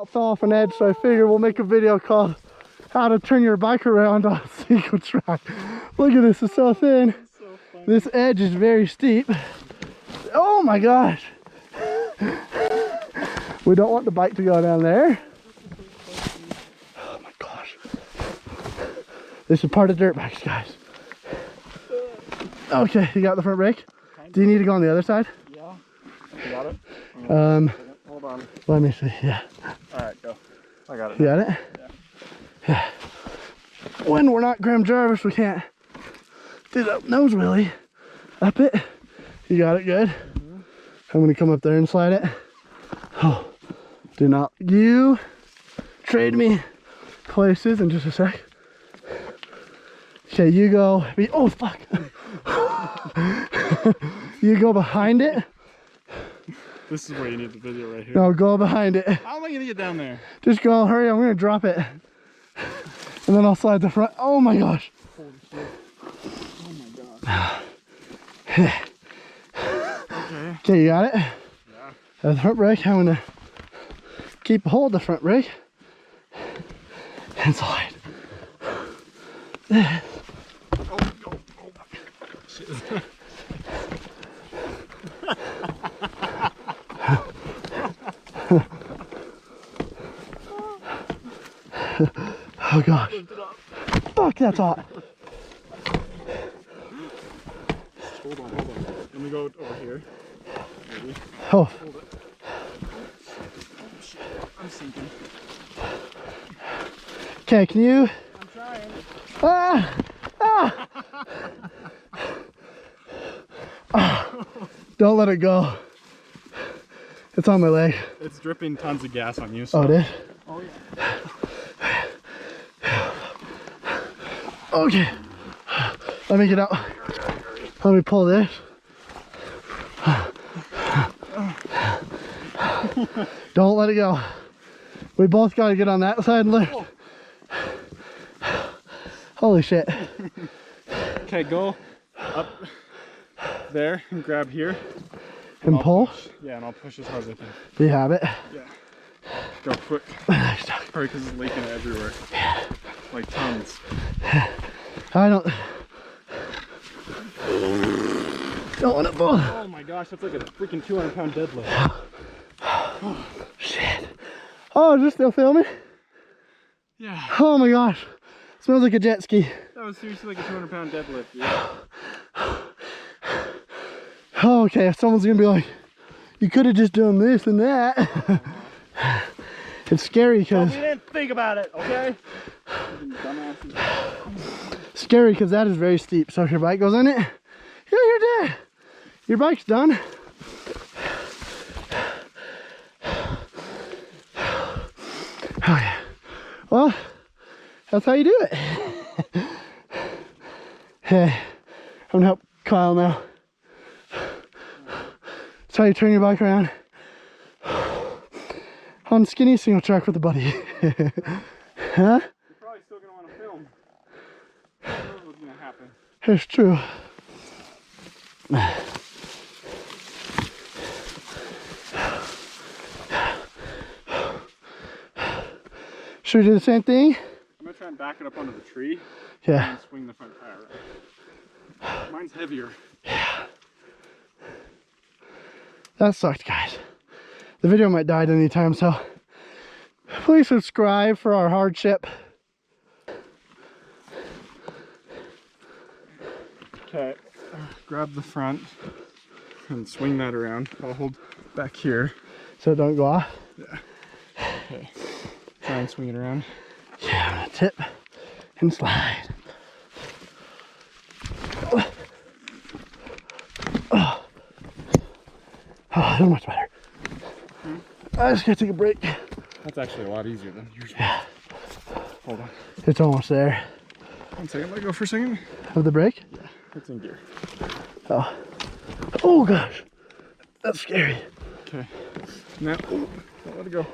I fell off an edge, so I figured we'll make a video called how to turn your bike around on a single track. Look at this, it's so thin. This edge is very steep. Oh my gosh. We don't want the bike to go down there. Oh my gosh. This is part of dirt bikes, guys. Okay, you got the front brake? Do you need to go on the other side? Yeah. You got it? Hold on. Let me see, yeah. Alright, go. I got it. You got it? Yeah. When we're not Graham Jarvis, we can't do the nose wheelie up it. You got it good? I'm gonna come up there and slide it. Oh, do not you trade me places in just a sec. Okay, you go. Oh fuck! You go behind it. This is where you need the video right here. No, go behind it. How am I gonna get down there? Just go. Hurry! I'm gonna drop it, and then I'll slide the front. Oh my gosh! Holy shit! Oh my god. Okay, you got it? Yeah. The front brake, I'm gonna keep hold of the front brake and slide. Shit. Oh gosh. Fuck, that's hot. Hold on. Let me go over here. Maybe. Oh. Hold it. Oh shit. I'm sinking. Okay, can you? I'm trying. Ah! Ah! Ah! Don't let it go. It's on my leg. It's dripping tons of gas on you. So. Oh, it is? Oh yeah. Okay. Let me get out. Let me pull this. Don't let it go. We both got to get on that side and lift. Holy shit. Okay, go up there and grab here. And pull? Yeah, and I'll push as hard as I can. Do you have it? Yeah. Go quick. Hurry, because it's leaking everywhere. Like tons. I don't want it full. Oh my gosh, that's like a freaking 200-pound deadlift. Oh, shit. Oh, is this still filming? Yeah. Oh my gosh. Smells like a jet ski. That was seriously like a 200-pound deadlift, yeah. Oh, okay, someone's gonna be like, you could have just done this and that. It's scary because we didn't think about it, okay? scary because that is very steep. So if your bike goes in it, yeah, you're dead. Your bike's done. Okay. Well, that's how you do it. Hey, I'm gonna help Kyle now. That's how you turn your bike around on skinny single track with a buddy. Huh? You're probably still gonna want to film. I don't know what's gonna happen. It's true. Should we do the same thing? I'm gonna try and back it up onto the tree. Yeah. And swing the front tire around. Mine's heavier. Yeah. That sucked, guys. The video might die at any time, so please subscribe for our hardship. Okay, grab the front and swing that around. I'll hold back here. So it don't go off? Yeah. Okay. Try and swing it around. Yeah, I'm gonna tip and slide. Oh, that's much better. I just gotta take a break. That's actually a lot easier than usual. Yeah. Hold on. It's almost there. 1 second, let it go for a second. Have the brake? Yeah, it's in gear. Oh. Oh gosh. That's scary. Okay. Now, don't let it go.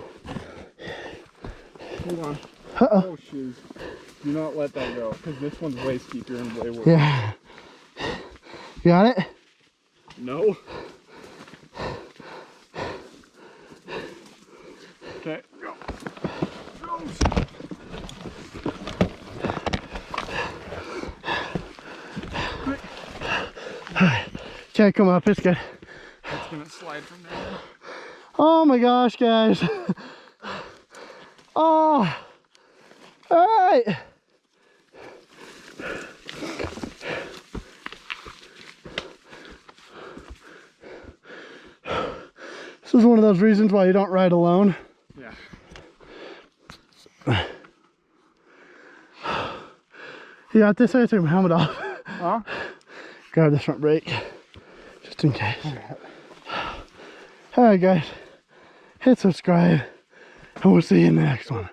Hold on. Uh-oh. Oh, shoot. Do not let that go, because this one's way steeper and way worse. Yeah. You got it? No. Okay, go. can't come up. It's good. It's gonna slide from there. Oh my gosh, guys. Oh. All right. This is one of those reasons why you don't ride alone. Yeah. You got this? I took my helmet off. Huh? Grab this front brake, just in case. Alright guys, hit subscribe, and we'll see you in the next one.